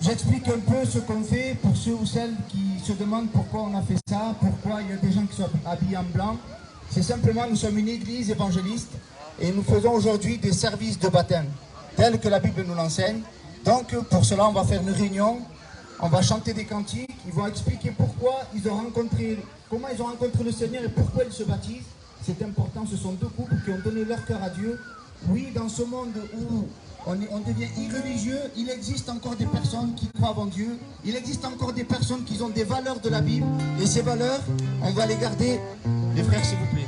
J'explique un peu ce qu'on fait pour ceux ou celles qui se demandent pourquoi on a fait ça, pourquoi il y a des gens qui sont habillés en blanc. C'est simplement, nous sommes une église évangéliste et nous faisons aujourd'hui des services de baptême, tels que la Bible nous l'enseigne. Donc pour cela, on va faire une réunion, on va chanter des cantiques, ils vont expliquer pourquoi ils ont rencontré, comment ils ont rencontré le Seigneur et pourquoi ils se baptisent. C'est important, ce sont deux couples qui ont donné leur cœur à Dieu. Oui, dans ce monde où on devient irreligieux, il existe encore des personnes qui croient en Dieu, il existe encore des personnes qui ont des valeurs de la Bible, et ces valeurs, on va les garder. Les frères, s'il vous plaît.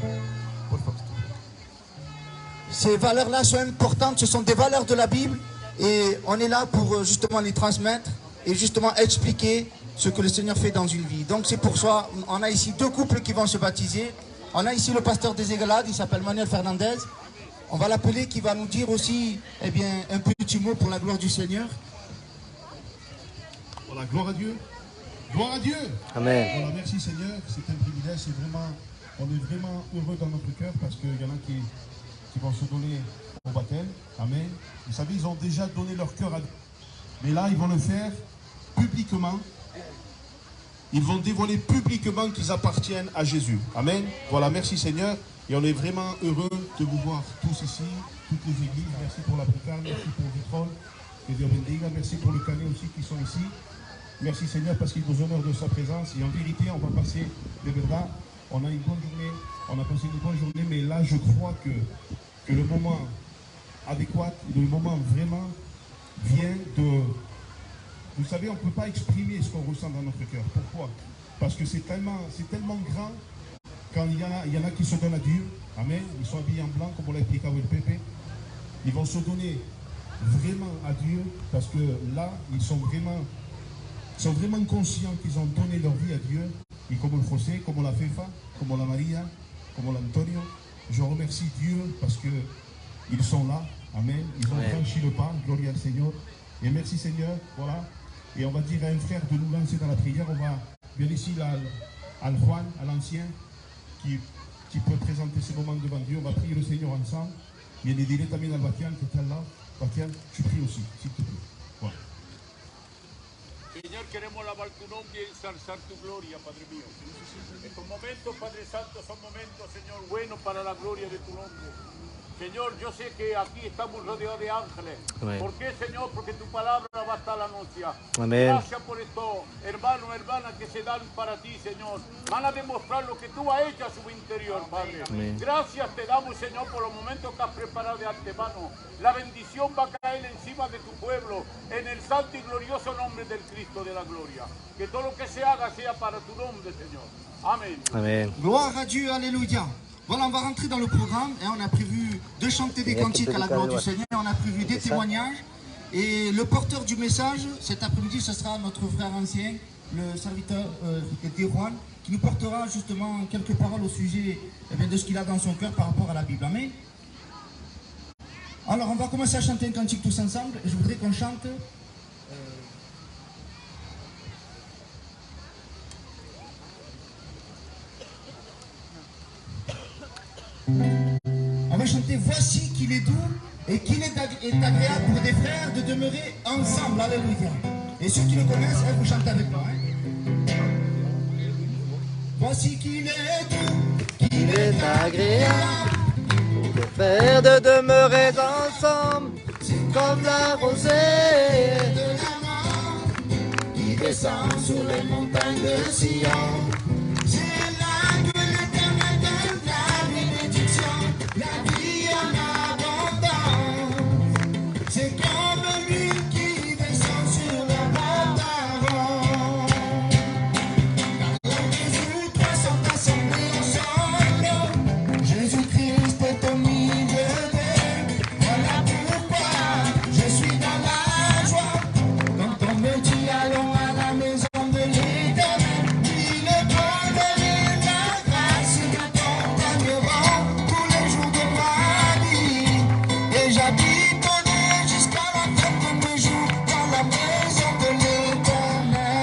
Ces valeurs-là sont importantes, ce sont des valeurs de la Bible, et on est là pour justement les transmettre, et justement expliquer ce que le Seigneur fait dans une vie. Donc c'est pour ça, on a ici deux couples qui vont se baptiser. On a ici le pasteur des Égalades, il s'appelle Manuel Fernandez. On va l'appeler, qui va nous dire aussi un petit mot pour la gloire du Seigneur. Voilà, gloire à Dieu. Gloire à Dieu. Amen. Voilà, merci Seigneur, c'est un privilège, on est vraiment heureux dans notre cœur parce qu'il y en a qui vont se donner au baptême. Amen. Vous savez, ils ont déjà donné leur cœur à Dieu. Mais là, ils vont le faire publiquement. Ils vont dévoiler publiquement qu'ils appartiennent à Jésus. Amen. Voilà, merci Seigneur. Et on est vraiment heureux de vous voir tous ici, toutes les églises. Merci pour la précarne, merci pour Vitrol, que Dieu bendiga. Merci pour le Canet aussi qui sont ici. Merci Seigneur parce qu'il nous honore de sa présence. Et en vérité, on va passer de verdad. On a une bonne journée, on a passé une bonne journée, mais là, je crois que le moment adéquat, le moment vraiment vient de... Vous savez, on ne peut pas exprimer ce qu'on ressent dans notre cœur. Pourquoi? Parce que c'est tellement grand. Quand il y en a qui se donnent à Dieu, amen, ils sont habillés en blanc, comme on l'a expliqué avec le Pépé, ils vont se donner vraiment à Dieu, parce que là, ils sont vraiment conscients qu'ils ont donné leur vie à Dieu, et comme le José, comme la Fefa, comme la Maria, comme l'Antonio, je remercie Dieu parce qu'ils sont là, amen, ils ont franchi le pas, gloire au Seigneur, et merci Seigneur, voilà, et on va dire à un frère de nous lancer dans la prière, on va bien ici à Juan, à l'ancien, qui peut présenter ce moment devant Dieu. On va prier le Seigneur ensemble. Viene directamente al Batián, que está al lado. Batián, tu pries aussi, s'il te plaît. Voilà. Señor, queremos alabar tu nombre y ensalzar tu gloria, Padre mío. Estos momentos, Padre Santo, son momentos, Señor, buenos para la gloria de tu nombre. Señor, yo sé que aquí estamos rodeados de ángeles. Amén. ¿Por qué, Señor? Porque tu palabra va a estar anunciada. Amén. Gracias por estos hermanos, hermanas que se dan para ti, Señor. Van a demostrar lo que tú has hecho a su interior, Padre. Amén. Gracias te damos, Señor, por los momentos que has preparado de antemano. La bendición va a caer encima de tu pueblo, en el santo y glorioso nombre del Cristo de la gloria. Que todo lo que se haga sea para tu nombre, Señor. Amén. Amen. Gloire à Dieu, alléluia. Voilà, on va rentrer dans le programme et on a prévu de chanter des cantiques à la gloire du Seigneur, on a prévu des témoignages. Et le porteur du message, cet après-midi, ce sera notre frère ancien, le serviteur d'Irouane, qui nous portera justement quelques paroles au sujet de ce qu'il a dans son cœur par rapport à la Bible. Amen. Alors, on va commencer à chanter un cantique tous ensemble. Et je voudrais qu'on chante... On va chanter « Voici qu'il est doux et qu'il est agréable pour des frères de demeurer ensemble. » Alléluia. Et ceux qui le connaissent, vous chantez avec moi. Hein? Voici qu'il est doux, qu'il est agréable Pour des frères de demeurer ensemble, c'est comme la rosée de l'amant qui descend sur les montagnes de Sion. C'est là que l'Éternel donne la bénédiction, la vie en abondance. C'est comme l'huile qui descend sur la bataille. Car les trois sont assemblés ensemble. Jésus-Christ est au milieu d'eux. Voilà pourquoi je suis dans la joie. Quand on me dit allons à la maison de l'Éternel, lui le bonheur et la grâce m'accompagneront tous les jours de ma vie. Et j'habiterai jusqu'à la fin de mes jours dans la maison de l'Éternel.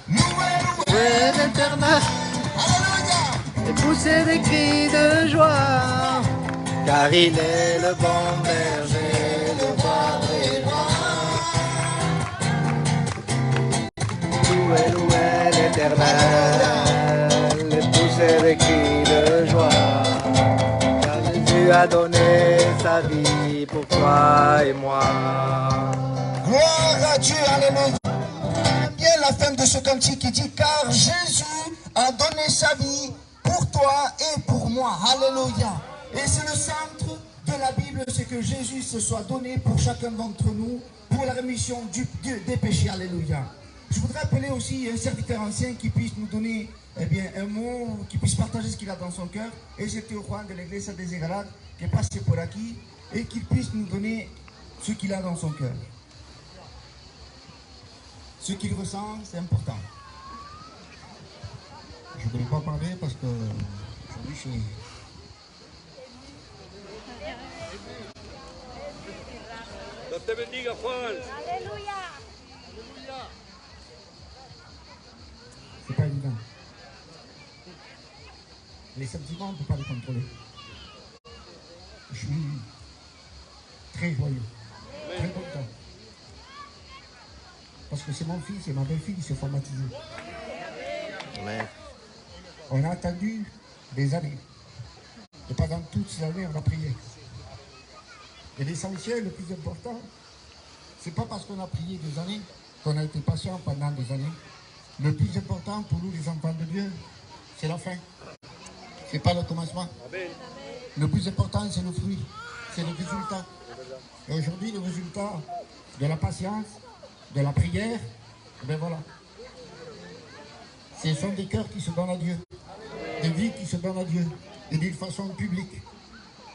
Louez l'éternel Alléluia. et pousser des cris de joie, car il est le bon berger, le roi des rois. l'éternel et pousser des cris de joie. Car Jésus a donné sa vie pour toi et moi. Gloire à Dieu, alléluia. Bien la fin de ce cantique qui dit car Jésus a donné sa vie pour toi et pour moi. Alléluia. Et c'est le centre de la Bible, c'est que Jésus se soit donné pour chacun d'entre nous pour la rémission des péchés. Alléluia. Je voudrais appeler aussi un serviteur ancien qui puisse nous donner un mot, qui puisse partager ce qu'il a dans son cœur. Et c'était au Juan de l'église des Égalades qui est passé por aquí et qu'il puisse nous donner ce qu'il a dans son cœur. Ce qu'il ressent, c'est important. Je ne voulais pas parler parce que aujourd'hui je suis... Dios te bendiga, Juan. Aleluya. C'est pas évident. Les sentiments, on ne peut pas les contrôler. Je suis très joyeux, très content. Parce que c'est mon fils et ma belle-fille qui se sont baptisés. Amen. On a attendu des années. Et pendant toutes ces années, on a prié. Et l'essentiel, le plus important, c'est pas parce qu'on a prié des années qu'on a été patient pendant des années. Le plus important pour nous, les enfants de Dieu, c'est la fin. C'est pas le commencement. Le plus important, c'est le fruit. C'est le résultat. Et aujourd'hui, le résultat de la patience, de la prière, ben voilà. Ce sont des cœurs qui se donnent à Dieu. Des vies qui se donnent à Dieu. Et d'une façon publique.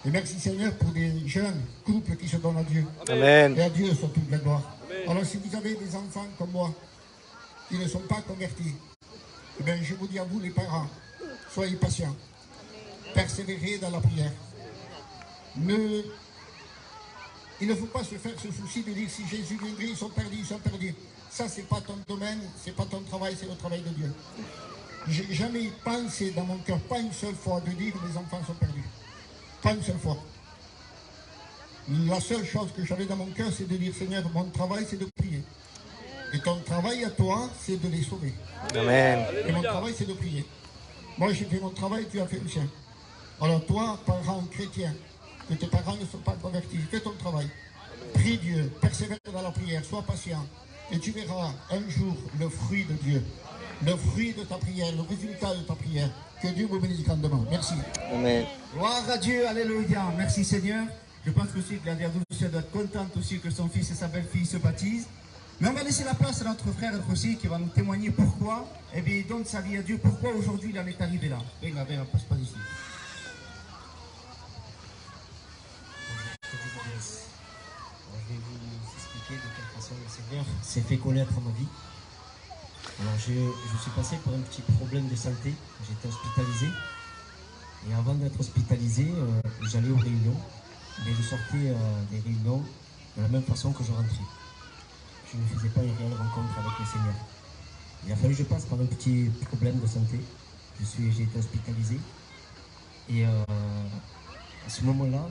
Et merci Seigneur pour des jeunes couples qui se donnent à Dieu. Amen. Et à Dieu soit toute la gloire. Alors si vous avez des enfants comme moi, qui ne sont pas convertis, eh bien, je vous dis à vous les parents, soyez patients. Persévérez dans la prière. Il ne faut pas se faire ce souci de dire si Jésus viendrait, ils sont perdus. Ça, c'est pas ton domaine, c'est pas ton travail, c'est le travail de Dieu. J'ai jamais pensé dans mon cœur, pas une seule fois, de dire que les enfants sont perdus. Pas une seule fois. La seule chose que j'avais dans mon cœur, c'est de dire, Seigneur, mon travail, c'est de prier. Et ton travail à toi, c'est de les sauver. Amen. Et mon travail, c'est de prier. Moi, j'ai fait mon travail, tu as fait le sien. Alors toi, parent chrétien, que tes parents ne sont pas convertis, fais ton travail. Prie Dieu, persévère dans la prière, sois patient. Et tu verras un jour le fruit de Dieu. Le fruit de ta prière, le résultat de ta prière. Que Dieu vous bénisse grandement. Merci. Amen. Gloire à Dieu, alléluia. Merci Seigneur. Je pense aussi que la Vierge Douce doit être contente aussi que son fils et sa belle-fille se baptisent. Mais on va laisser la place à notre frère aussi qui va nous témoigner pourquoi, eh bien, il donne sa vie à Dieu, pourquoi aujourd'hui il en est arrivé là. Venga, passe pas ici. Je vais vous expliquer de quelle façon le Seigneur s'est fait connaître à ma vie. Alors je suis passé par un petit problème de santé, j'étais hospitalisé. Et avant d'être hospitalisé, j'allais aux réunions, mais je sortais des réunions de la même façon que je rentrais. Je ne faisais pas une réelle rencontre avec le Seigneur. Il a fallu que je passe par un petit problème de santé. J'ai été hospitalisé. Et à ce moment-là,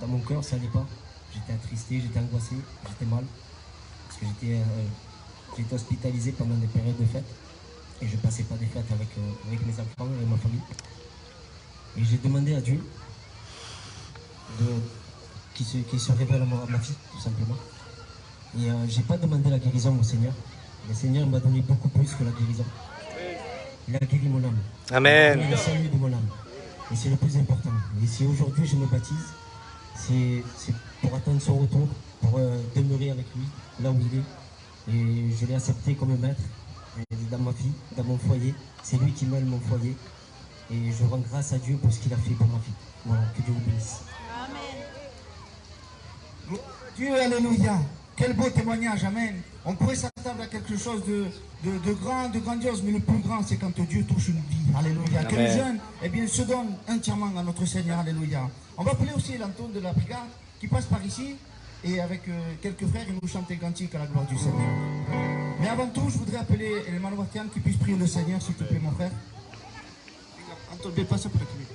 dans mon cœur, ça n'allait pas. J'étais attristé, j'étais angoissé, j'étais mal. Parce que j'étais hospitalisé pendant des périodes de fêtes. Et je ne passais pas des fêtes avec mes enfants et ma famille. Et j'ai demandé à Dieu qu'il se révèle à ma vie, tout simplement. Et je n'ai pas demandé la guérison au Seigneur. Le Seigneur m'a donné beaucoup plus que la guérison. Il a guéri mon âme. Amen. Il a salué de mon âme. Et c'est le plus important. Et si aujourd'hui je me baptise, c'est pour attendre son retour, pour demeurer avec lui, là où il est. Et je l'ai accepté comme maître dans ma vie, dans mon foyer. C'est lui qui mène mon foyer. Et je rends grâce à Dieu pour ce qu'il a fait pour ma vie. Voilà, que Dieu vous bénisse. Amen. Dieu, alléluia. Quel beau témoignage, amen. On pourrait s'attendre à quelque chose de grand, de grandiose, mais le plus grand, c'est quand Dieu touche une vie. Alléluia. Amen. Que les jeunes, eh bien, se donnent entièrement à notre Seigneur. Alléluia. On va appeler aussi l'Anton de la brigade qui passe par ici et avec quelques frères, ils nous chantent un cantique à la gloire du Seigneur. Mais avant tout, je voudrais appeler les Manouatian qui puisse prier le Seigneur, s'il te plaît, mon frère. Anton, passe pour la clinique.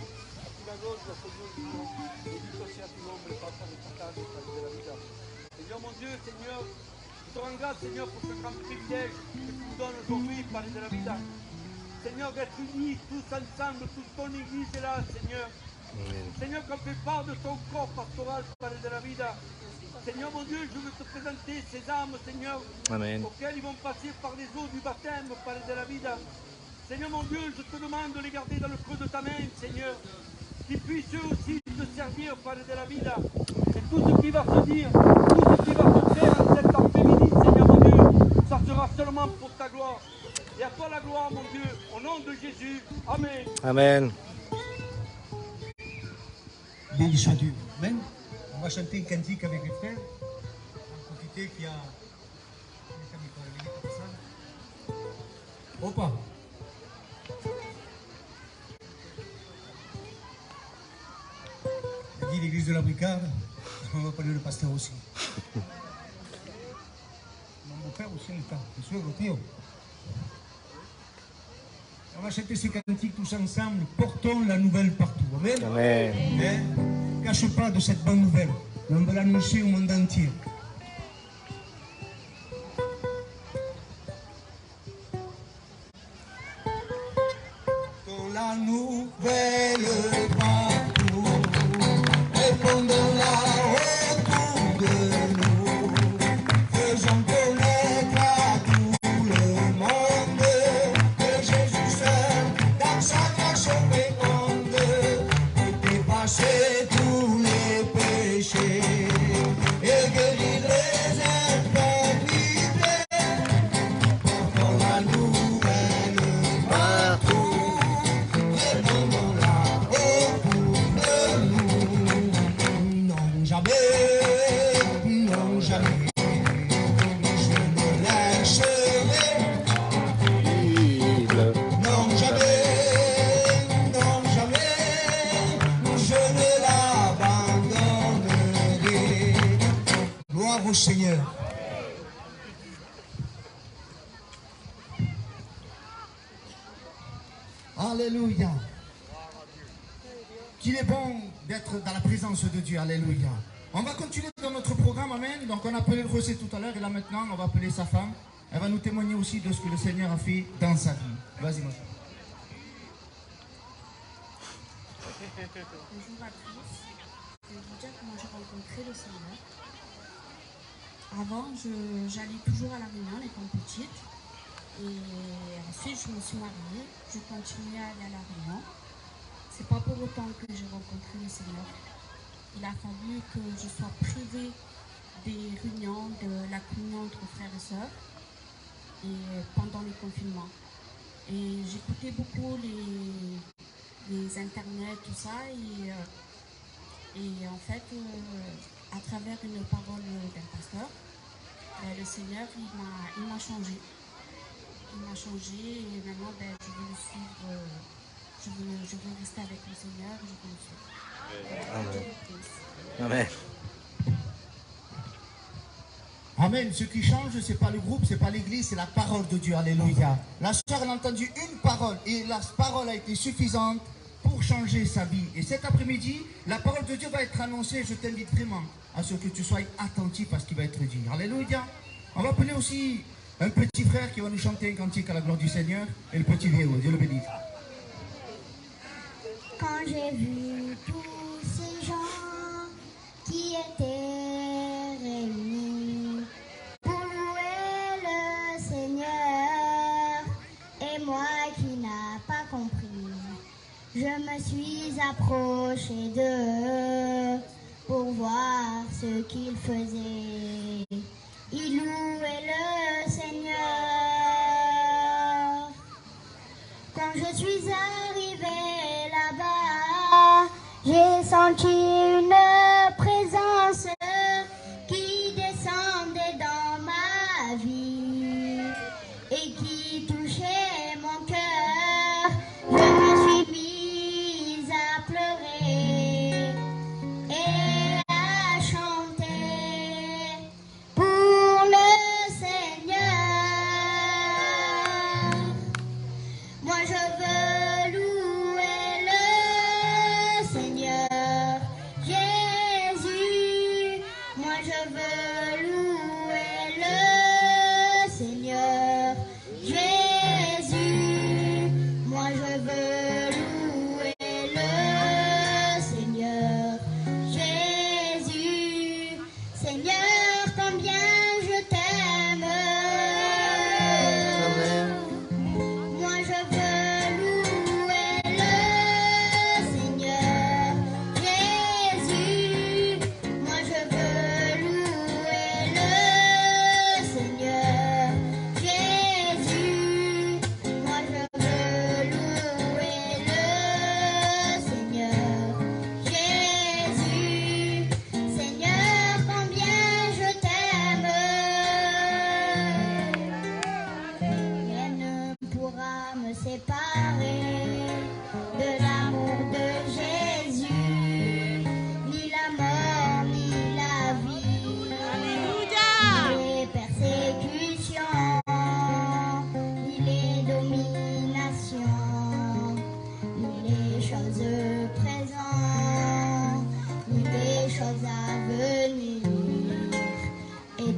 Seigneur mon Dieu, Seigneur, je te rends rends grâce, Seigneur, pour ce grand privilège que tu nous donnes aujourd'hui, Padre de la Vida. Seigneur, d'être unis tous ensemble, toute ton Église est là, Seigneur. Seigneur, qu'on fait part de ton corps pastoral, Padre de la Vida. Seigneur, mon Dieu, je veux te présenter ces âmes, Seigneur, auxquelles ils vont passer par les eaux du baptême, Padre de la Vida. Seigneur, mon Dieu, je te demande de les garder dans le creux de ta main, Seigneur. Qu'ils puissent eux aussi te servir, Padre de la Vida. Et tout ce qui va se dire, tout ce qui va se faire en cet après-midi, Seigneur, mon Dieu, ça sera seulement pour ta gloire. Et à toi la gloire, mon Dieu, au nom de Jésus. Amen. Amen. Béni soit Dieu. Amen. On va chanter un cantique avec les frères. On va profiter qu'il y a... Opa. Il dit l'église de la Bricade. On va parler le pasteur aussi. Mon beau-père aussi, le temps. Je suis au On va chanter ce cantique tous ensemble. Portons la nouvelle partout. Amen. Amen. Ne cache pas de cette bonne nouvelle. On va l'annoncer au monde entier. Portons la nouvelle partout. Répondons-la autour de nous. Faisons connaître à tout le monde que Jésus seul, dans sa grâce féconde, peut dépasser tous les péchés et guérir les infirmités. Portons la nouvelle partout, répondons-la autour de nous. Non, jamais, non, jamais, je ne lâcherai. Non, jamais, je ne l'abandonnerai. Gloire au Seigneur. Alléluia. Qu'il est bon d'être dans la présence de Dieu. Alléluia. On va continuer dans notre programme. Amen. Donc on a appelé le José tout à l'heure et là maintenant on va appeler sa femme. Elle va nous témoigner aussi de ce que le Seigneur a fait dans sa vie. Vas-y ma femme. Bonjour à tous. Je vais vous dire comment j'ai rencontré le Seigneur. Avant, j'allais toujours à la réunion étant petite. Et ensuite, je me suis mariée. Je continuais à aller à la réunion. C'est pas pour autant que j'ai rencontré le Seigneur. Il a fallu que je sois privée des réunions, de la communion entre frères et sœurs, et pendant le confinement. Et j'écoutais beaucoup les internets, tout ça, et en fait, à travers une parole d'un pasteur, le Seigneur, il m'a changé. Il m'a changé et maintenant, je veux le suivre. Je veux rester avec le Seigneur, je veux le suivre. Amen. Amen. Amen. Ce qui change, ce n'est pas le groupe, ce n'est pas l'église, c'est la parole de Dieu. Alléluia. La sœur, elle a entendu une parole et la parole a été suffisante pour changer sa vie. Et cet après-midi, la parole de Dieu va être annoncée. Je t'invite vraiment à ce que tu sois attentif à ce qui va être dit. Alléluia. On va appeler aussi un petit frère qui va nous chanter un cantique à la gloire du Seigneur. Et le petit Véo, Dieu le bénisse. Quand j'ai vu tous ces gens qui étaient réunis pour louer le Seigneur, et moi qui n'a pas compris, je me suis approchée d'eux pour voir ce qu'ils faisaient. Ils louaient le Seigneur. Quand je suis arrivée là-bas, j'ai senti une présence qui descendait dans ma vie et qui touchait mon cœur. Je me suis mise à pleurer et à chanter pour le Seigneur. Moi je veux louer le Seigneur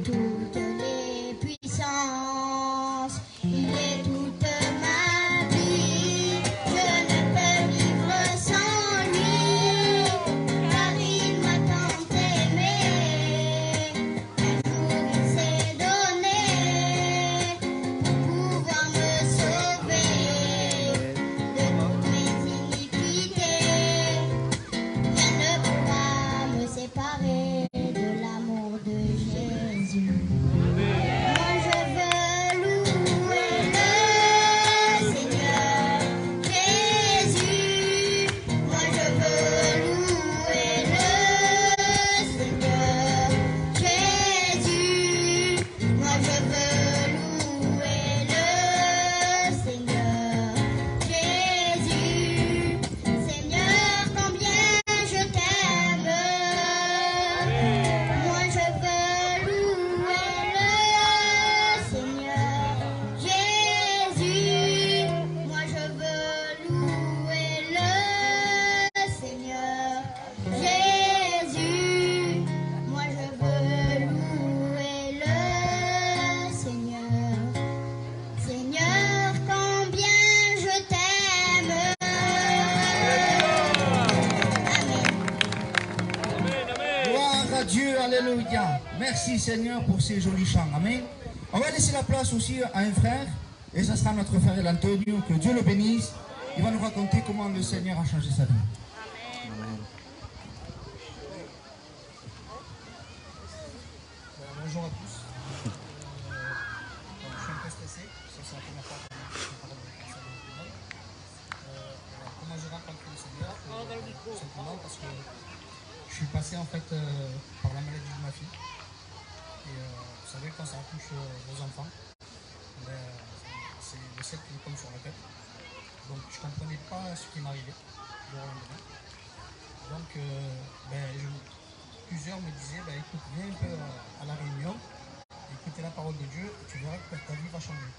toutes les puissances. Il est toute ma vie. Je ne peux vivre sans lui, car il m'a tant aimé. Un jour il s'est donné pour pouvoir me sauver de toutes mes iniquités. Rien ne pourra me séparer de l'amour de Jésus. Moi je veux louer le Seigneur Jésus. Moi je veux louer le Seigneur Jésus. Moi je veux louer le Seigneur Jésus. Seigneur, combien je t'aime. Moi je veux louer le Seigneur Jésus. Moi je veux louer le Seigneur Jésus. Moi je veux louer le Seigneur. Seigneur, combien je t'aime. Gloire à Dieu, alléluia. Merci Seigneur pour ces jolis chants. Amen. On va laisser la place aussi à un frère, et ça sera notre frère Antonio, que Dieu le bénisse. Il va nous raconter comment le Seigneur a changé sa vie. Bonjour à tous. Je suis un peu stressé, parce que c'est la première fois que je parle de personne dans le monde. Comment j'ai rencontré le Seigneur Tout simplement parce que je suis passé en fait par la maladie de ma fille. Et vous savez, quand ça touche vos enfants, c'est le ciel qui nous tombe sur la tête. Donc je ne comprenais pas ce qui m'arrivait du jour au lendemain. Donc plusieurs me disaient, écoute, viens un peu à la réunion, écoutez la parole de Dieu, et tu verras que ta vie va changer.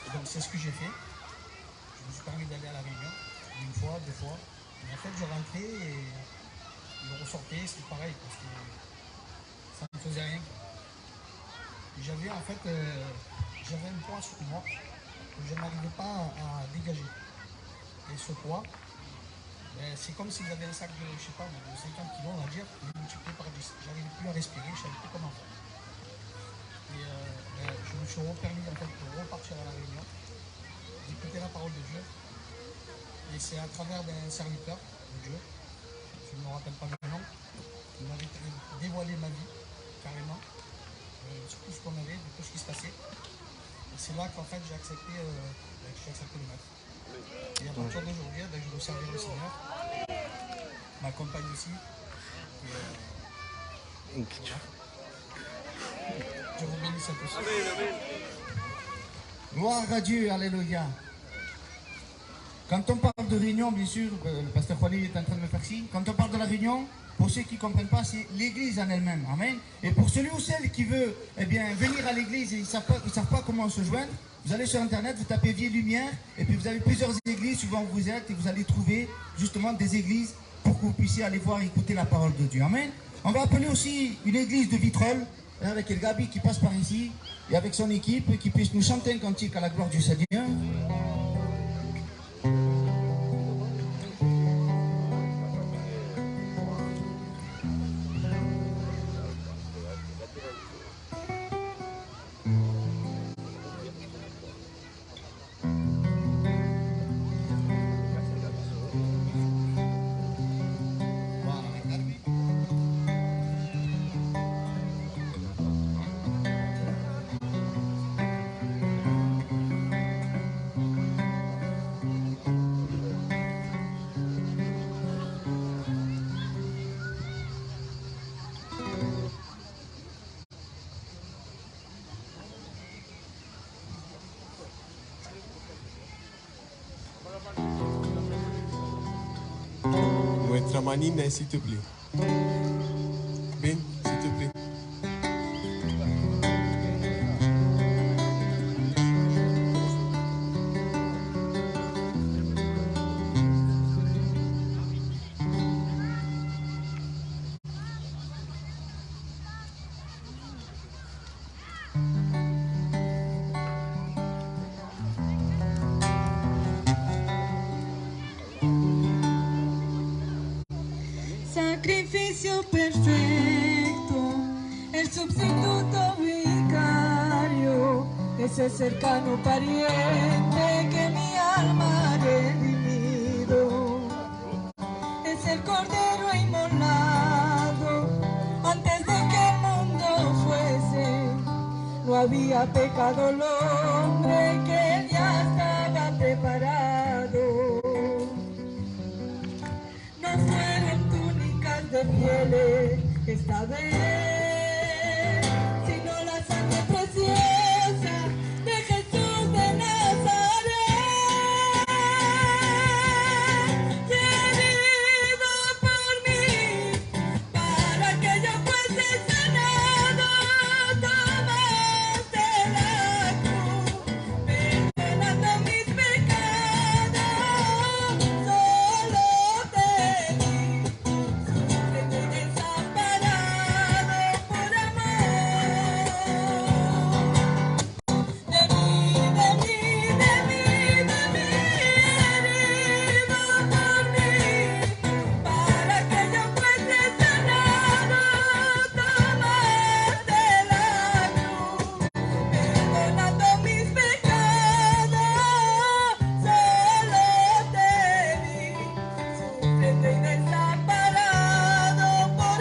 Et donc c'est ce que j'ai fait. Je me suis permis d'aller à la réunion, une fois, deux fois. Et en fait, je rentrais et je ressortais, c'était pareil, parce que ça ne faisait rien. J'avais en fait, j'avais un poids sur moi que je n'arrivais pas à dégager. Et ce poids, c'est comme si vous avez un sac de, je sais pas, de 50 kilos, on va dire, multiplié par 10. J'arrivais plus à respirer, je ne savais plus comment faire. Et je me suis permis en fait de repartir à la réunion, d'écouter la parole de Dieu. Et c'est à travers d'un serviteur de Dieu, je ne me rappelle pas le nom, qui m'avait dévoilé ma vie, carrément, sur tout ce qu'on avait, de tout ce qui se passait. Et c'est là qu'en fait j'ai accepté le maître. Et à partir d'aujourd'hui, je veux servir le Seigneur, ma compagne aussi. Et, voilà. Je vous bénisse à tous. Gloire à Dieu, alléluia. Quand on parle de réunion, bien sûr, le pasteur Juan est en train de me faire signe. Quand on parle de la réunion, pour ceux qui ne comprennent pas, c'est l'église en elle-même. Amen. Et pour celui ou celle qui veut venir à l'église et ils ne savent pas comment se joindre, vous allez sur internet, vous tapez Vie et Lumière, et puis vous avez plusieurs églises suivant où vous êtes, et vous allez trouver justement des églises pour que vous puissiez aller voir et écouter la parole de Dieu. Amen. On va appeler aussi une église de Vitrolles, avec El Gabi qui passe par ici, et avec son équipe, qui puisse nous chanter un cantique à la gloire du Seigneur. Nuestra manina, s'il te plaît. Ben, s'il te plaît. sacrificio perfecto, el sustituto vicario, ese cercano pariente que mi alma ha redimido. Es el cordero inmolado antes de que el mundo fuese. No había pecado el hombre, que él ya estaba preparado. No fueron túnicas de pieles esta vez, sino la sangre preciosa de Jesús de Nazaret, herido por mí, para que yo fuese sanado. Tomaste la cruz, perdonando mis pecados. Solo te di, sufriendo y desamparado por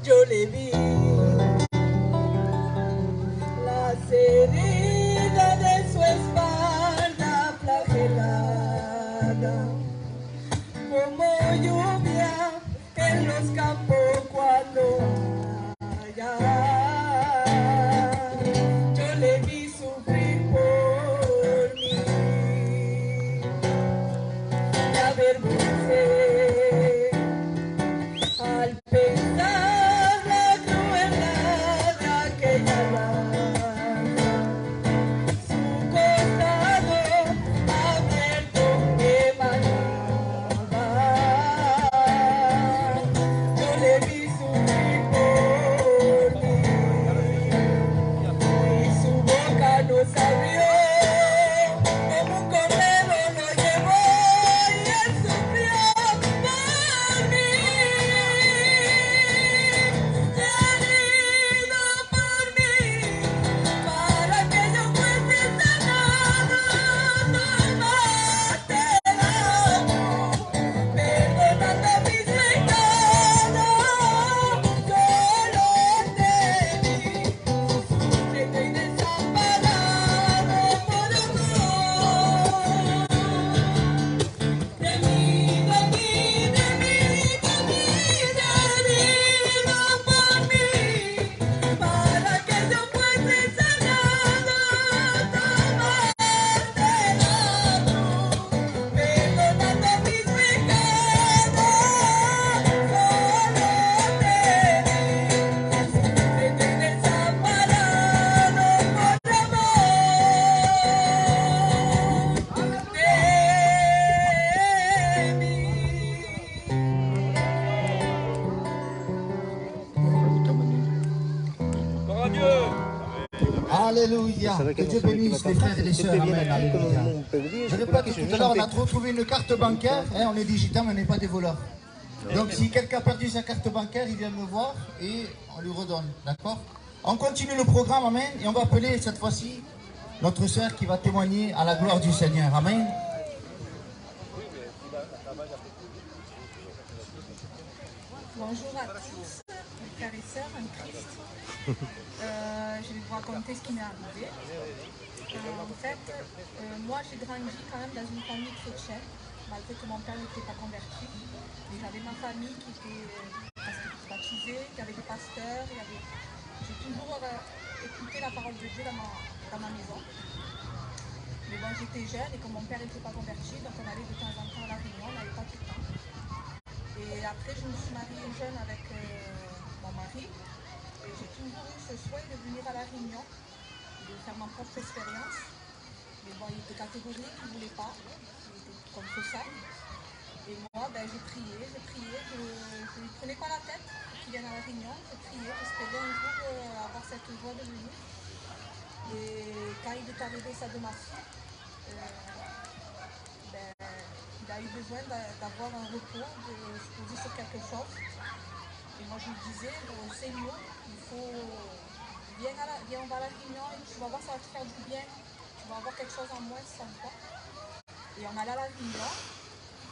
yo le vi las heridas de su espalda flagelada, como lluvia en los campos cuando haya. Yo le vi sufrir por mí, me avergoncé al pensar la crueldad de aquella lanza, su costado abierto emanaba. Yo le vi sufrir por mí, y su boca nos abrió, como un cordero lo llevó, y él sufrió por mí. Herido por mí, para que yo fuese sanado. Tomaste la cruz, perdonando mis pecados. Solo te vi, sufriendo y desamparado por amor. De mí, herido por mí, para que yo fuese sanado. Tomaste la cruz, perdonando mis pecados. Solo te vi, sufriendo y desamparado por Alléluia. Que Dieu bénisse les frères et les sœurs. Amen. Alléluia. Je répète que tout à l'heure, on a retrouvé une carte bancaire. On est digital, mais on n'est pas des voleurs. Donc, si quelqu'un a perdu sa carte bancaire, il vient me voir et on lui redonne. D'accord? On continue le programme. Amen. Et on va appeler cette fois-ci notre sœur qui va témoigner à la gloire du Seigneur. Amen. Bonjour à tous, mes frères et sœurs en Christ. Je vais vous raconter ce qui m'est arrivé. En fait, moi j'ai grandi quand même dans une famille chrétienne, malgré que mon père n'était pas converti. Mais j'avais ma famille qui était baptisée, qui avait des pasteurs. J'ai toujours écouter la parole de Dieu dans ma maison. Mais bon, j'étais jeune et comme mon père n'était pas converti, donc on allait de temps en temps à la réunion, on n'allait pas tout le temps. Et après, je me suis mariée jeune avec mon mari. Et j'ai toujours eu ce souhait de venir à la réunion, de faire ma propre expérience. Mais bon, il était catégorique, il ne voulait pas, il était contre ça. Et moi, ben, j'ai prié, je ne lui prenais pas la tête pour qu'il vienne à la réunion, je priais, j'espérais un jour avoir cette joie de venir. Et quand il est arrivé ça de ma fille, ben, il a eu besoin d'avoir un repos, de se poser sur quelque chose. Et moi je lui disais, c'est mieux, il faut, viens, on va à la réunion et tu vas voir, ça va te faire du bien, tu vas avoir quelque chose en moins sans toi. Et on allait à la réunion.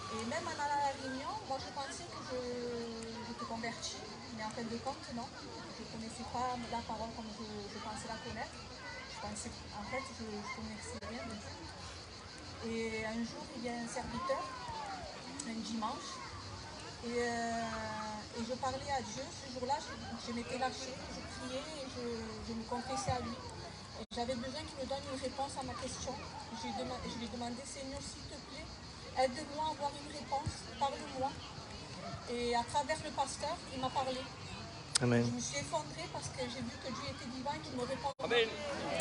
Et même en allant à la réunion, moi je pensais que j'étais convertie, mais en fin de compte non. Je ne connaissais pas la parole comme je pensais la connaître. En fait, je ne connaissais rien de Dieu. Et un jour, il y a un serviteur, un dimanche, et je parlais à Dieu. Ce jour-là, je m'étais lâchée, je priais et je me confessais à lui. J'avais besoin qu'il me donne une réponse à ma question. Je lui ai demandé, Seigneur, s'il te plaît, aide-moi à avoir une réponse, parle-moi. Et à travers le pasteur, il m'a parlé. Amen. Je me suis effondrée parce que j'ai vu que Dieu était divin, qu'il me répondait,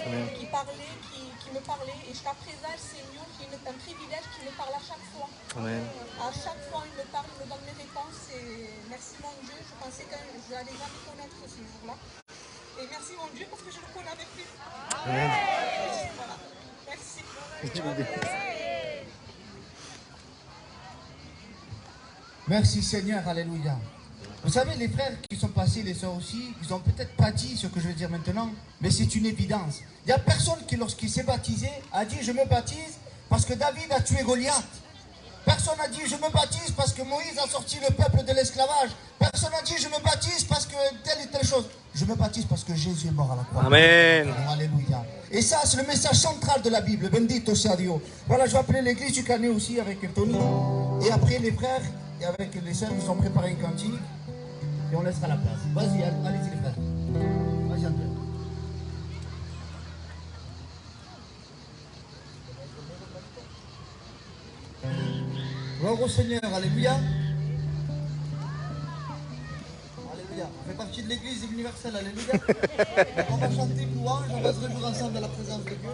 Amen. qu'il parlait, qu'il me parlait. Et jusqu'à présent, le Seigneur, c'est un privilège qu'il me parle à chaque fois. Amen. À chaque fois, il me parle, il me donne mes réponses. Et merci mon Dieu, je pensais que je n'allais jamais connaître ce jour-là. Et merci mon Dieu parce que je ne le connais plus. Amen. Voilà. Merci. Merci Seigneur, alléluia. Vous savez, les frères qui sont passés, les sœurs aussi, ils n'ont peut-être pas dit ce que je vais dire maintenant, mais c'est une évidence. Il n'y a personne qui, lorsqu'il s'est baptisé, a dit « je me baptise parce que David a tué Goliath ». Personne n'a dit « je me baptise parce que Moïse a sorti le peuple de l'esclavage ». Personne n'a dit « je me baptise parce que telle et telle chose ». Je me baptise parce que Jésus est mort à la croix. Amen. Alléluia. Et ça, c'est le message central de la Bible. Bendito sea Dieu. Voilà, je vais appeler l'église du Canet aussi avec Tony. Et après, les frères et avec les sœurs, ils ont préparé un cantique. Et on laissera la place. Vas-y, allez-y les frères. Vas-y André. Gloire au Seigneur, alléluia. Alléluia. On fait partie de l'église universelle, alléluia. On va chanter louange, on va se réjouir ensemble dans la présence de Dieu.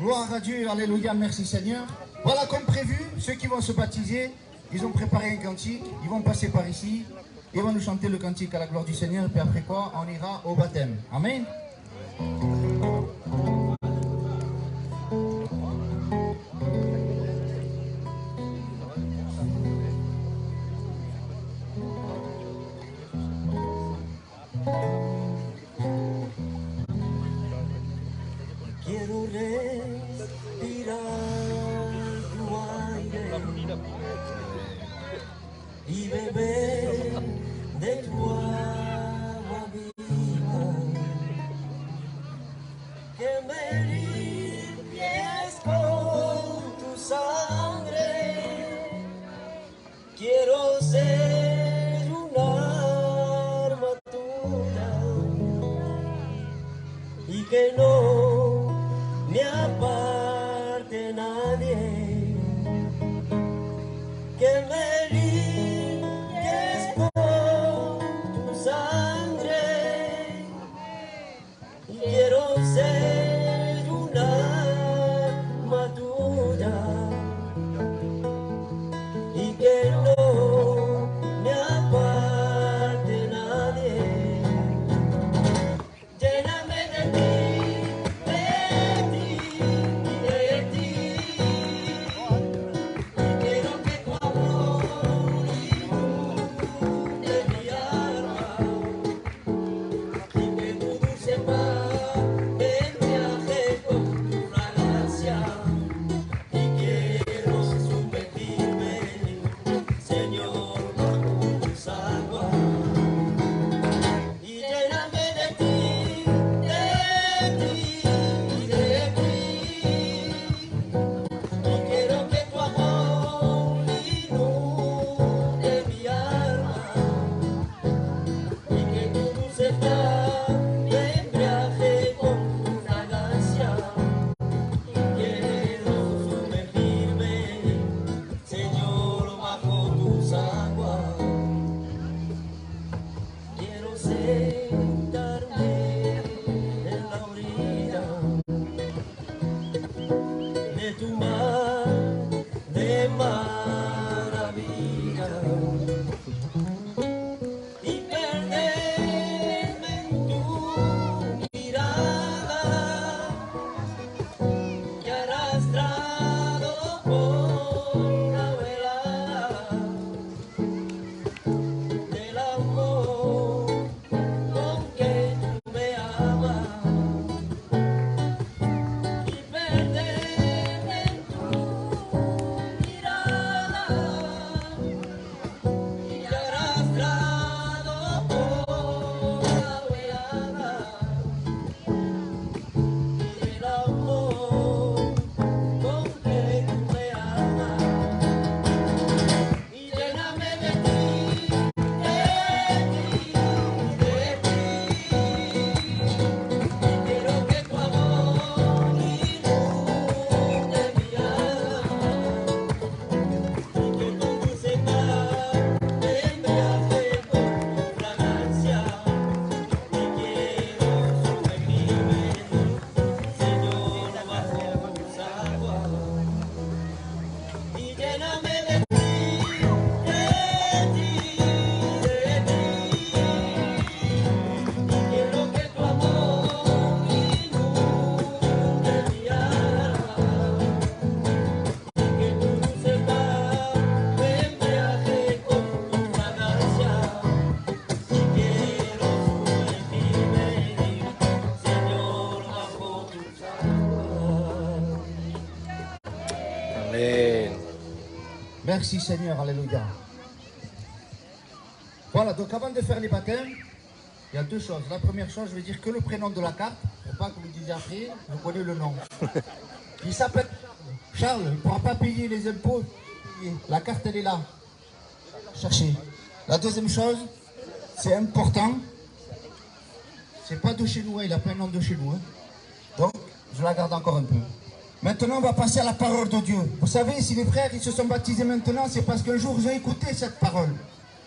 Gloire à Dieu, alléluia, merci Seigneur. Voilà, comme prévu, ceux qui vont se baptiser, ils ont préparé un cantique, ils vont passer par ici, ils vont nous chanter le cantique à la gloire du Seigneur, puis après quoi, on ira au baptême. Amen. que no me aparte nadie, que me limpies con tu sangre, y quiero ser una alma tuya, y que no me aparte nadie. Lléname de ti, y de ti, y quiero que tu amor inunde mi alma, y que tu dulce paz me embriague con tu fragancia, y quiero sumergirme, Señor, bajo tus aguas, y lléname de ti, y de ti, y quiero que tu amor inunde mi alma, y que tu dulce paz me embriague con tu fragancia, y quiero sumergirme, Señor, bajo tus aguas. Quiero sentarme en la orilla de tu mar de maravilla y perderme en tu mirada, y arrastrado por la velada del amor con que tú me amas, y perderme en tu mirada, y arrastrado por la velada del amor con que tú me amas, y lléname de ti, quiero que tu amor inunde mi alma, y que tu dulce paz me embriague con tu fragancia, y quiero sumergirme, Señor, bajo tus aguas, y lléname de ti, quiero que tu amor inunde mi alma, y que tu dulce paz me embriague con tu fragancia, y quiero sumergirme, Señor, bajo tus aguas. Amen. Merci Seigneur, alléluia. Voilà, donc avant de faire les baptêmes, il y a deux choses. La première chose, je vais dire que le prénom de la carte, pour pas que vous disiez après, vous connaissez le nom. Il s'appelle Charles, il ne pourra pas payer les impôts. La carte, elle est là. Cherchez. La deuxième chose, c'est important, c'est pas de chez nous, hein, il n'a pas un nom de chez nous. Hein. Donc, je la garde encore un peu. Maintenant, on va passer à la parole de Dieu. Vous savez, si les frères ils se sont baptisés maintenant, c'est parce qu'un jour, ils ont écouté cette parole.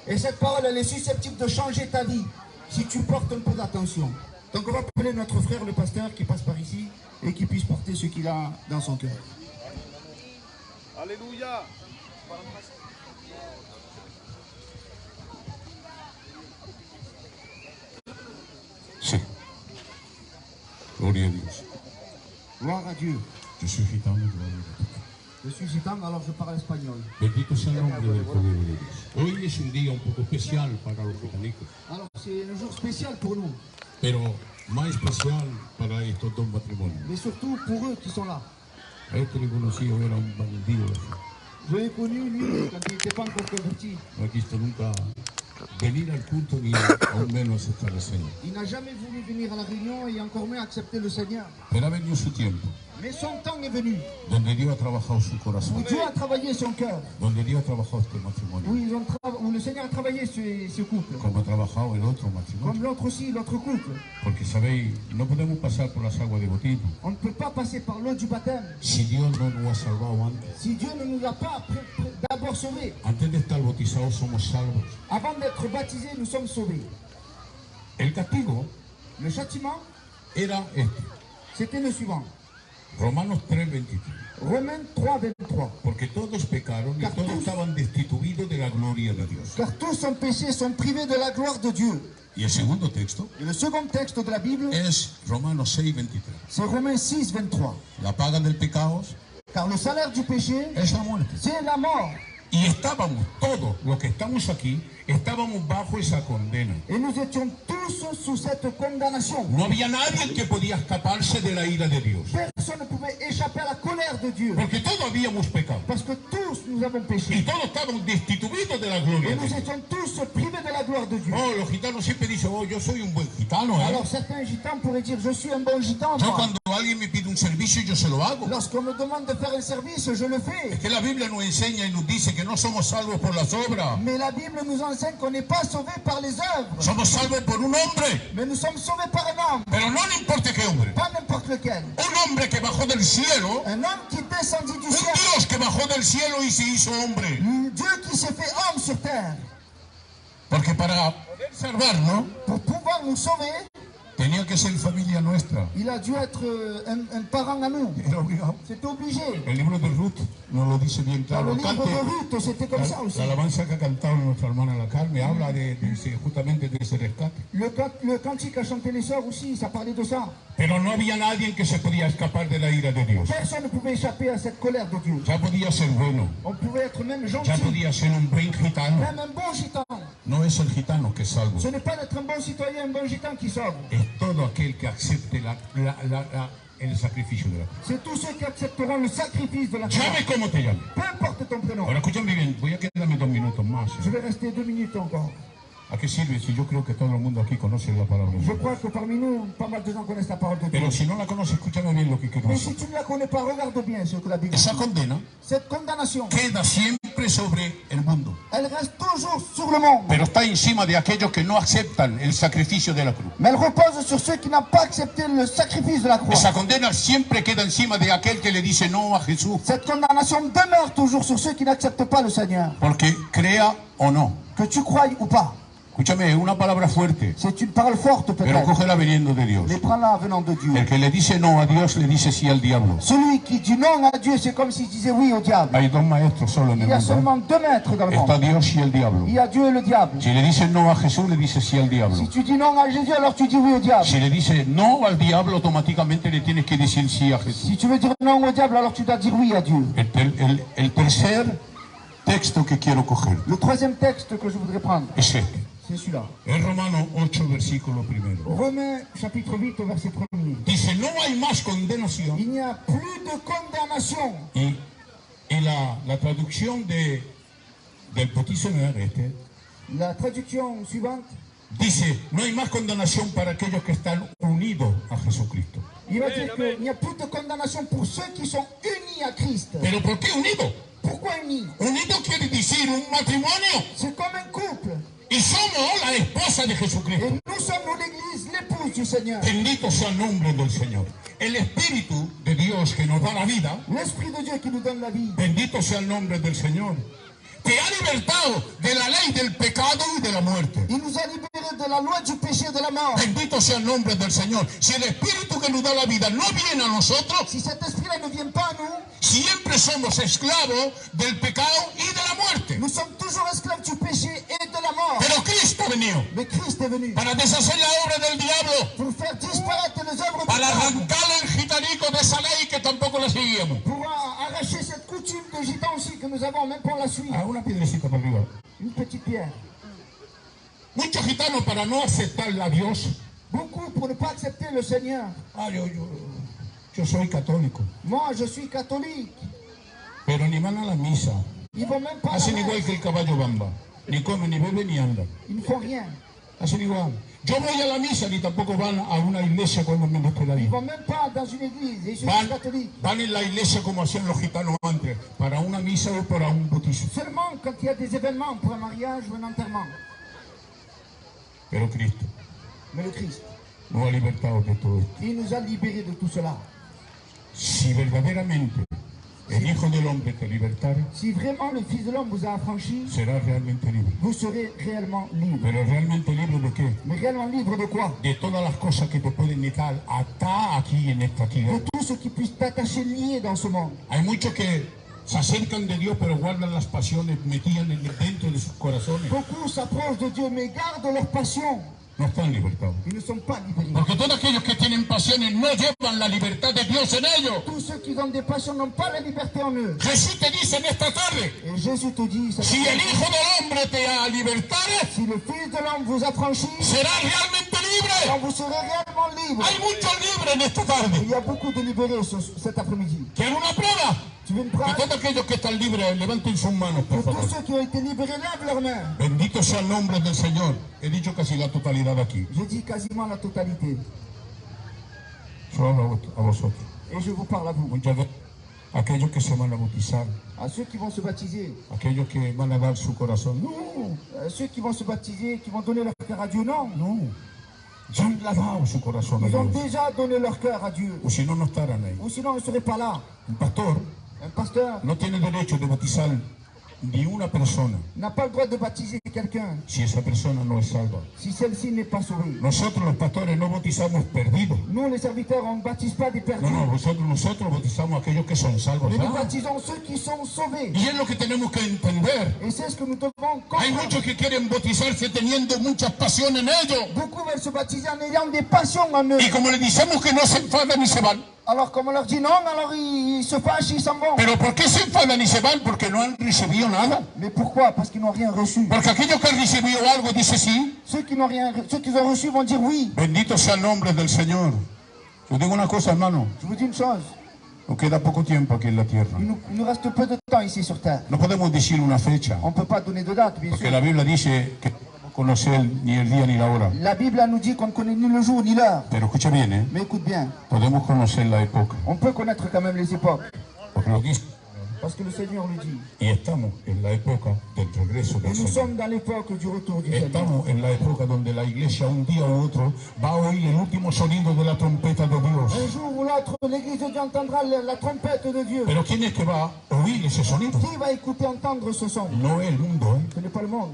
Et cette parole, elle est susceptible de changer ta vie, si tu portes un peu d'attention. Donc, on va appeler notre frère, le pasteur, qui passe par ici, et qui puisse porter ce qu'il a dans son cœur. Alléluia. Sí. Gloria a Dios. Gloire à Dieu. Yo soy gitano y gloria a Dios. Je suis gitano, alors je parle espagnol. Bendito sea el nombre del poder de Dios. Hoy es un día un poco especial para los gitanicos, Alors, c'est un jour spécial pour nous, pero más especial para estos dos matrimonios. mais surtout pour eux qui sont là. A este le conocí, era un bandido. Je l'ai connu, lui, quand il n'était pas encore converti. No ha quisto nunca venir al culto ni aún menos aceptar al Señor. Il n'a jamais voulu venir à la réunion et encore moins accepter le Seigneur. Pero ha venido su tiempo. Mais son temps est venu. donde Dios ha trabajado su Où corazón, Dieu a travaillé son cœur. donde Dios ha trabajado este matrimonio, Où le Seigneur a travaillé ce couple. como ha trabajado el otro matrimonio. Comme l'autre aussi, l'autre couple. Porque sabéis, no podemos pasar por las aguas de bautismo On ne peut pas passer par l'eau du baptême. si Dios no nos ha salvado antes. Si Dieu ne nous a pas d'abord sauvés. Antes de estar bautizados somos salvos. Avant d'être baptisés, nous sommes sauvés. El castigo Le châtiment, era este. c'était le suivant. Romanos 3:23. Romains 3:23. Porque todos pecaron y todos estaban destituidos de la gloria de Dios. Car tous ont péché, sont privés de la gloire de Dieu. Y el segundo texto Et le second texte de la Bible, es Romanos 6:23. c'est Romains 6:23. La paga del pecado Car le salaire du péché, es la muerte. c'est la mort. Y estábamos, todos los que estamos aquí, estábamos bajo esa condena. Et nous étions tous sous cette condamnation. No había nadie que podía escaparse de la ira de Dios. Personne ne pouvait échapper à la colère de Dieu. Porque todos habíamos pecado. Parce que tous nous avons péché. Y todos estábamos destituidos de la gloria Et de nous Dios. étions tous privés de la gloire de Dieu. Oh, los gitanos siempre dicen, oh, yo soy un buen gitano, ¿eh? Alors certains gitans pourraient dire, je suis un bon gitan. Yo Moi. cuando alguien me pide un servicio, yo se lo hago. Lorsqu'on me demande de faire un service, je le fais. Es que la Biblia nos enseña y nos dice que no somos salvos por las obras. Mais la Bible nous enseigne qu'on n'est pas sauvé par les œuvres. Somos salvos por un hombre. Mais nous sommes sauvés par un homme. Pero no le importa qué hombre. Pas n'importe lequel. Un hombre que bajó del cielo. Un homme qui descendit du Un ciel. Dios que bajó del cielo y se hizo hombre. Dieu qui s'est fait homme sur terre. Porque para poder salvarnos, pour pouvoir nous sauver, tenía que ser familia nuestra. il a dû être un parent à nous. Era obligado. C'est obligé. El libro de Ruth nos lo dice bien Dans claro. le livre de Ruth, c'était comme ça aussi. La alabanza que ha cantado nuestra hermana la Carmen habla justamente de ese rescate. Le cantique qu'a chanté les sœurs aussi, ça parlait de ça. Pero no había nadie que se podía escapar de la ira de Dios. Personne ne pouvait échapper à cette colère de Dieu. Ya podía ser bueno. On pouvait être même gentil. Ya podía ser un buen gitano. Même un bon gitan. No es el gitano que es salvo. Ce n'est pas d'être un bon citoyen, un bon gitan qui sauve. Es todo aquel que acepte el sacrificio de la cruz. C'est tous ceux qui accepteront le sacrifice de la croix. Llame como te llame. Peu importe ton prénom. Ahora escúchame bien, voy a quedarme 2 minutos más. Je vais rester 2 minutes encore. ¿A qué sirve si yo creo que todo el mundo aquí conoce la palabra de Je Dios? crois que parmi nous, pas mal de gens connaissent la parole de Dieu. Pero si no la conoce, escúchame bien lo que quiero Mais decir. si tu ne la connais pas, regarde bien ce que la Bible Esa dit. condena Cette condamnation, queda siempre sobre el mundo, elle reste toujours sur le monde. pero está encima de aquellos que no aceptan el sacrificio de la cruz. Mais elle repose sur ceux qui n'ont pas accepté le sacrifice de la croix. Esa condena siempre queda encima de aquel que le dice no a Jesús, Cette condamnation demeure toujours sur ceux qui n'acceptent pas le Seigneur. porque crea o no. Que tu croies ou pas. Escúchame, es una palabra fuerte, C'est une parole forte pero peut-être. cógela veniendo de Dios. Mais prends-la venant de Dieu. El que le dice no a Dios le dice sí al diablo. Celui qui dit non à Dieu, c'est comme s'il disait oui au diable. Hay 2 maestros solo en el Il y a mundo. seulement 2 maîtres dans le Está monde. Dios y el diablo. Il y a Dieu et le diable. Si le dices no a Jesús, le dices sí al diablo. Si tu dis non à Jésus, alors tu dis oui au diable. Si le dices no al diablo, automáticamente le tienes que decir sí a Jesús. Si tu veux dire non au diable, alors tu dois dire oui à Dieu. El tercer texto que quiero coger Le troisième texte que je voudrais prendre, es este. c'est celui-là. Es Romanos 8, versículo 1. Romains chapitre 8, verset 1er. Dice, no hay más condenación. Il n'y a plus de condamnation. Y la traducción del peticionario este La traduction suivante, dice, no hay más condenación para aquellos que están unidos a Jesucristo. il va dire qu'il n'y a plus de condamnation pour ceux qui sont unis à Christ. ¿Pero por qué unidos? Pourquoi unis? Unido quiere decir un matrimonio. C'est comme un couple. Y somos la esposa de Jesucristo. Et nous sommes l'Église, l'épouse du Seigneur. Bendito sea el nombre del Señor. El Espíritu de Dios que nos da la vida. L'Esprit de Dieu qui nous donne la vie. Bendito sea el nombre del Señor. Te ha libertado de la ley del pecado y de la muerte. Il nous a libérés de la loi du péché et de la mort. Bendito sea el nombre del Señor. Si el Espíritu que nos da la vida no viene a nosotros, Si cet esprit-là ne vient pas à nous, siempre somos esclavos del pecado y de la muerte. nous sommes toujours esclaves du péché et de la mort. Pero Cristo ha venido Mais Christ est venu para deshacer la obra del diablo, pour faire disparaître les œuvres du para diable, arrancarle el gitanico de esa ley que tampoco la seguíamos. pour arracher cette coutume de gitan aussi que nous avons, même pour la suite. Ah, una piedrecita para arriba. Une petite pierre. Muchos gitanos para no aceptarle a Dios. Beaucoup pour ne pas accepter le Seigneur. Ah, yo soy católico. Moi, je suis catholique. Pero ni van a la misa. Ils vont même pas à la Hacen igual messe. que el caballo bamba. Ni comen, ni beben, ni andan. Ils ne font rien. Hacen igual. Yo voy a la misa ni tampoco van a una iglesia cuando me gusta la Ils vida. vont même pas dans une église. Et je suis catholique. Van en la iglesia como hacían los gitanos antes, para una misa o para un bautizo. Seulement quand il y a des événements pour un mariage ou un enterrement. Pero Cristo Mais le Christ, nos ha libertado de todo esto. il nous a libérés de tout cela. Si verdaderamente el Hijo del Hombre te libertara, Si vraiment le Fils de l'homme vous a affranchi, serás realmente libre. vous serez réellement libre. Pero realmente libre de qué? Mais réellement libre de quoi? De todas las cosas que te pueden atar aquí en esta De tierra. tout ce qui puisse t'attacher lié dans ce monde. Hay muchos que se acercan de Dios pero guardan las pasiones metidas dentro de sus corazones. Beaucoup s'approchent de Dieu mais gardent leur passion. No están libertados. Ils ne sont pas libérés. Porque todos aquellos que tienen pasiones no llevan la libertad de Dios en ellos. Tous ceux qui ont des passions n'ont pas la liberté en eux. Jesús te dice en esta tarde, Et Jésus te dit, si el Hijo del Hombre te libertare, si le Fils de l'homme vous affranchit, serás realmente libre. alors vous serez réellement libre. Hay muchos libres en esta tarde. Il y a beaucoup de libérés cet après-midi. ¿Quieres una prueba? Tu veux une Que preuve? todos aquellos que están libres levanten sus manos, por Que tous favor. ceux qui ont été libérés lèvent leurs mains. Bendito sea el nombre del Señor. He dicho casi la totalidad aquí. Je dis quasiment la totalité. Yo hablo a vosotros. Et je vous parle à vous. Muchas veces, aquellos que se van a bautizar, À ceux qui vont se baptiser. aquellos que van a dar su corazón. No, Ceux qui vont se baptiser, qui vont donner leur cœur à Dieu, non. no. Ya han dado su corazón a Ils ont Dios. déjà donné leur cœur à Dieu. O si no, no estarán ahí. Ou sinon, ils ne seraient pas là. Un pastor Un pasteur no tiene derecho de bautizar ni una persona n'a pas le droit de baptiser quelqu'un si esa persona no es salva. si celle-ci n'est pas sauvée. Nosotros los pastores no bautizamos perdidos. Nous, les serviteurs, on ne baptise pas des perdus. No, nosotros bautizamos a aquellos que son salvos. Mais nous Ah. baptisons ceux qui sont sauvés. Y es lo que tenemos que entender. Et c'est ce que nous devons Hay comprendre. muchos que quieren bautizarse teniendo muchas pasiones en ellos. Beaucoup veulent se baptiser en ayant des passions en eux. Y como le decimos que no se enfadan y se van. Alors, comme on leur dit non, alors ils se fâchent, ils s'en vont. Pero ¿por qué se enfadan y se van? Porque no han recibido nada. Mais pourquoi? Parce qu'ils n'ont rien reçu. Porque aquellos que han recibido algo dicen sí. Ceux qui ont reçu vont dire oui. Bendito sea el nombre del Señor. Yo digo una cosa, hermano. Je vous dis une chose. Nos queda poco tiempo aquí en la tierra. Il nous reste peu de temps ici sur terre. No podemos decir una fecha. On ne peut pas donner de date, bien Porque sûr. la Biblia dice que no conocer ni el día ni la hora. La Bible nous dit qu'on ne connaît ni le jour ni l'heure. Pero escucha bien, ¿eh? Mais écoute bien, Podemos conocer la época. on peut connaître quand même les époques. Porque lo dice. Parce que le Seigneur le dit. Y estamos en la época del regreso Et del nous Señor. sommes dans l'époque du retour du Seigneur. Estamos en la época donde la iglesia un día u otro va a oír el último sonido de la trompeta de Dios. Un jour ou l'autre, l'église de Dieu entendra la trompette de Dieu. Pero ¿quién es que va a oír ese sonido? Qui va écouter, entendre ce son? No el mundo, ¿eh? Ce n'est pas le monde.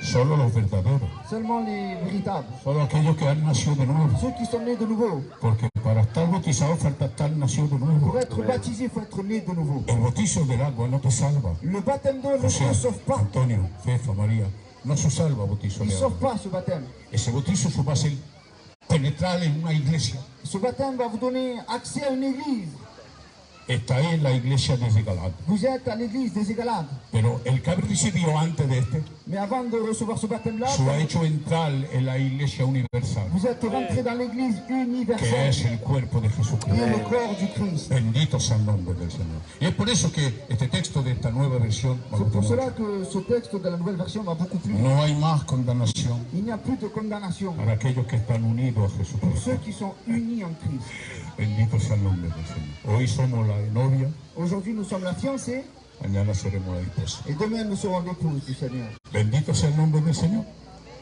Solo los verdaderos. Seulement les véritables. Solo aquellos que han nacido de nuevo. Ceux qui sont nés de nouveau. Porque para estar bautizado falta estar nacido de nuevo. Pour être baptisé, il faut être né de nouveau. El bautizo del agua no te salva. Le baptême d'eau ne José, te sauve pas. Antonio, Fefa, María, no se salva bautizo Il de ne sauve agua. pas ce baptême. Ese bautizo se va a ser penetrar en una iglesia. Ce baptême va vous donner accès à une église. Está ahí en la iglesia de Galata. Vous êtes à l'église des Égalades. Pero el que ha recibido antes de este, Mais avant de recevoir ce baptême-là, se ha hecho entrar en la iglesia universal, vous êtes rentré dans l'église que universelle, es el cuerpo de qui est Jesucristo. le corps du Christ. Bendito sea el nombre del Señor. Y es por eso que este texto de esta nueva versión me C'est gustó pour cela mucho. que ce texte de la nouvelle version m'a beaucoup plu. No hay más condenación Il n'y a plus de condamnation para aquellos que están unidos a pour Jesucristo. ceux qui sont unis en Christ. Bendito sea el nombre del Señor. Hoy somos la novia, Aujourd'hui, nous sommes la fiancée mañana seremos la esposa. et demain, nous serons l'épouse du Seigneur. Bendito sea el nombre del Señor.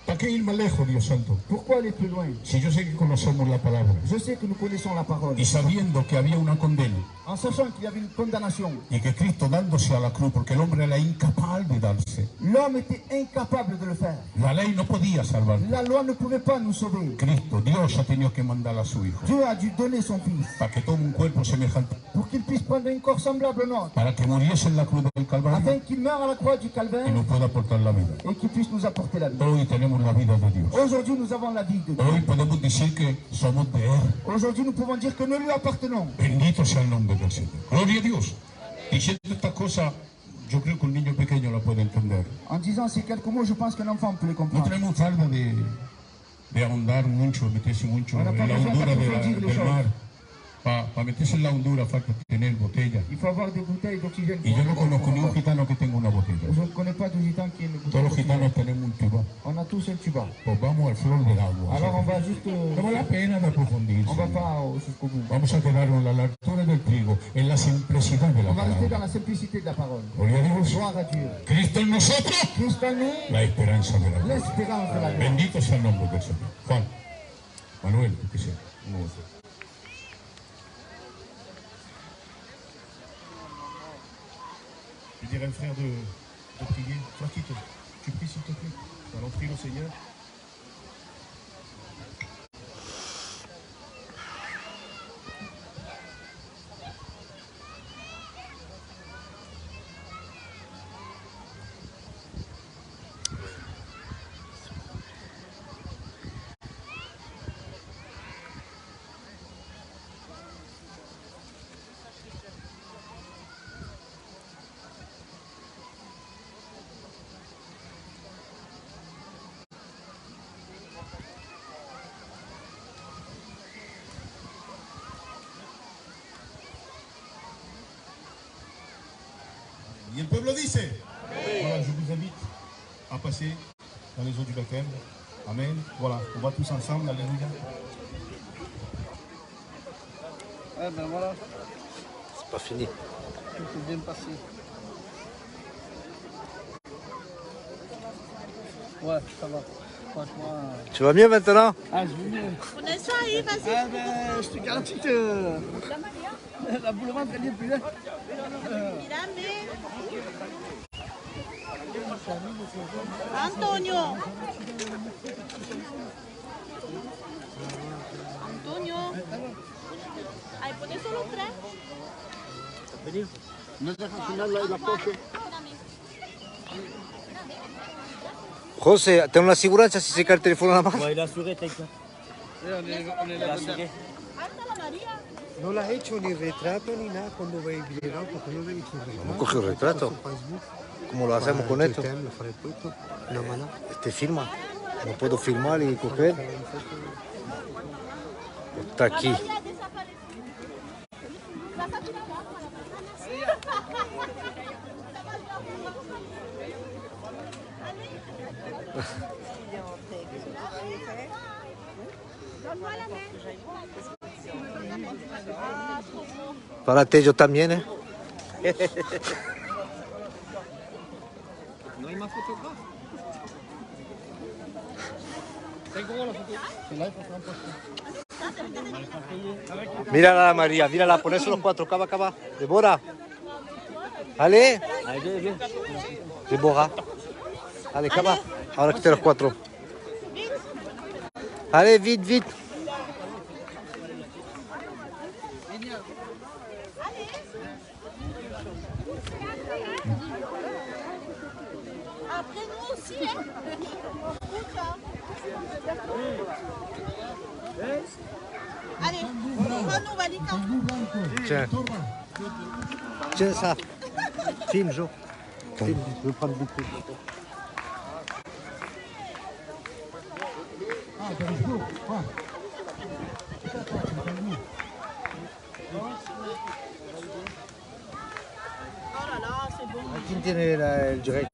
¿Para qué ir más lejos, Dios Santo? Pourquoi aller plus loin? Si yo sé que conocemos la palabra Je sais que nous connaissons la parole. y sabiendo que había una condena En sachant qu'il y avait une condamnation, y que Cristo dándose a la cruz, porque el hombre era incapaz de darse, l'homme était incapable de le faire. la ley no podía salvar. La loi ne pouvait pas nous sauver. Cristo, Dios ha tenido que mandar a su Hijo Dieu a dû donner son Fils para que tome un cuerpo semejante, pour qu'il puisse prendre un corps semblable au nôtre, para que muriese en la cruz del Calvario afin qu'il meure à la croix du y Calvaire nos pueda aportar la vida. et qu'il puisse nous apporter la vie. Hoy tenemos la vida de Dios. Aujourd'hui, nous avons la vie de Dieu. Hoy podemos decir que somos de Él. Aujourd'hui, nous pouvons dire que nous lui appartenons. Bendito sea el nombre del Señor. Gloria a Dios. Diciendo estas cosas, yo creo que un niño pequeño la puede entender. En disant ces quelques mots, je pense qu'un enfant peut les No comprendre. tenemos falta de ahondar mucho, meterse mucho On n'a en pas la besoin hondura d'approfondir les del choses. mar. Para meterse en la hondura falta tener botella. Il faut avoir des bouteilles d'oxygène. Y yo no conozco ni un gitano que tenga una botella. Je ne connais pas de gitan qui ait une bouteille. Todos los gitanos tenemos un tuba. On a tous un tuba. Pues vamos al flor del agua. Alors on va juste... No vale la pena de aprofundirse. On va pas jusqu'au bout. Vamos a quedarnos a la altura del trigo, en la simplicidad de la On va rester dans palabra. la simplicité de la parole. Gloria a Dios. Gloire à Dieu. Cristo en nosotros, Christ en nous, la esperanza de la gloria. l'espérance de la gloire. Bendito sea el nombre del Señor. Juan, Manuel, tú que sea. Uno de esos. Je dirais un frère de prier. Flaquito, tu pries s'il te plaît. Nous allons prier au Seigneur. Y el pueblo dice. Voilà, je vous invite à passer dans les eaux du baptême. Amen. Voilà, on va tous ensemble. Alléluia. Ah ben voilà, C'est pas fini. tout est bien passé. Ouais, ça va. Franchement. Tu vas mieux maintenant? Ah, je vais mieux. Ah ben, je te garantis que la boule au ventre, elle n'y est plus. Hein. Antonio. Ay, pone solo tres. No te dejas final la coche. José, ten una sicurezza si se cae el teléfono en la mano. On est là dedans. No le has hecho ni retrato ni nada cuando veis video, porque no le he hecho retrato. ¿Cómo coge el retrato? ¿Cómo lo hacemos con esto? Lo faré puesto, una mano. Este firma. No puedo filmar y coger. Está aquí. Para ti yo también, ¿eh? No hay más fotos. Mírala, María, mírala, ponerse los cuatro, cava, cava. Débora. Allez. Débora. Allez, cava. Ahora quité los cuatro. Allez, vite, vite. Après nous aussi, hein. Allez, prends-nous, Valika. Tiens. Tiens ça. Filme, Jo. Filme, je veux prendre beaucoup. Oh là là, c'est bon. ¿Quién tiene el direct?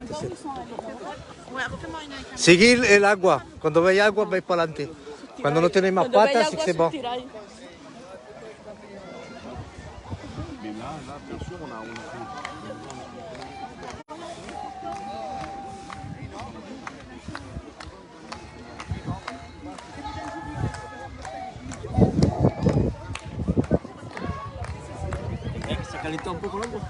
Ouais, refais-moi une avec un. Seguir el agua. Cuando veis agua, vais para adelante. Cuando no tenéis más patas, sí que c'est bon. Mais là, bien sûr, on a Ça caliente un peu con l'agua.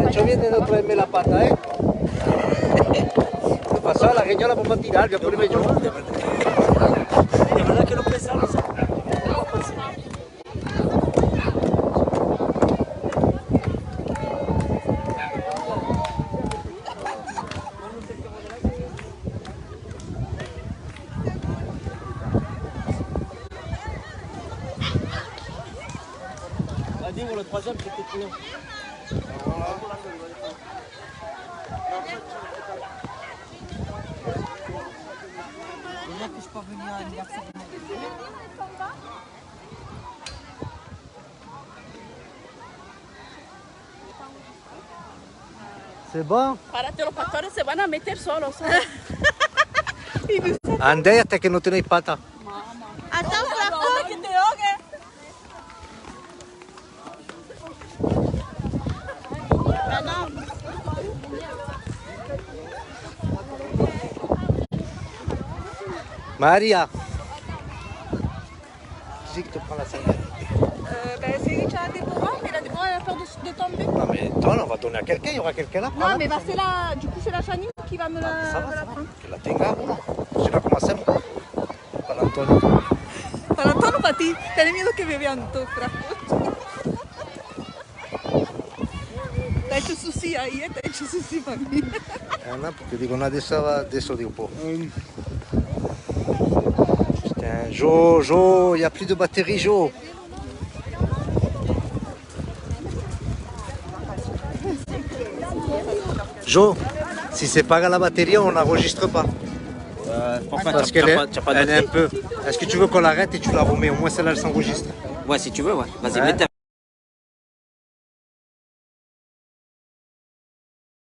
Nacho viene de traerme la pata, ¿eh? ¿Qué pasa? La gueña la vamos a tirar, voy a ponerme yo. De verdad que no pensamos. premier ou le troisième, c'était trop long. Déjà que je peux venir à l'anniversaire. C'est bon? Párate, los pastores se van a meter solos. Andrea, hasta que no tenéis pata. Hasta un flaco que te ahogue. Maria. Qui c'est qui te prend la serviette? C'est Richard Déborah, mais la Déborah elle a peur de tomber. Non mais attends, on va donner à quelqu'un, il y aura quelqu'un là. Non, mais c'est la, du coup c'est la Chanine qui va me la, Ça va, me la ça va. prendre. Que la tenga uno. Je sais pas comment c'est. Para Antonio. Para Antonio, para ti. Ten miedo que me vean tu fraco. T'as hecho sushi ahí, t'as hecho sushi para mí. No, perché dicono adesso dico un po'. Putain, Jo, il n'y a plus de batterie, Jo. Jo, si c'est pas à la batterie, on n'enregistre pas. Pourquoi Parce qu'elle est, elle est un peu. Est-ce que tu veux qu'on l'arrête et tu la remets? Au moins celle-là, elle s'enregistre. Ouais, si tu veux, ouais. Vas-y, Ouais. mets ta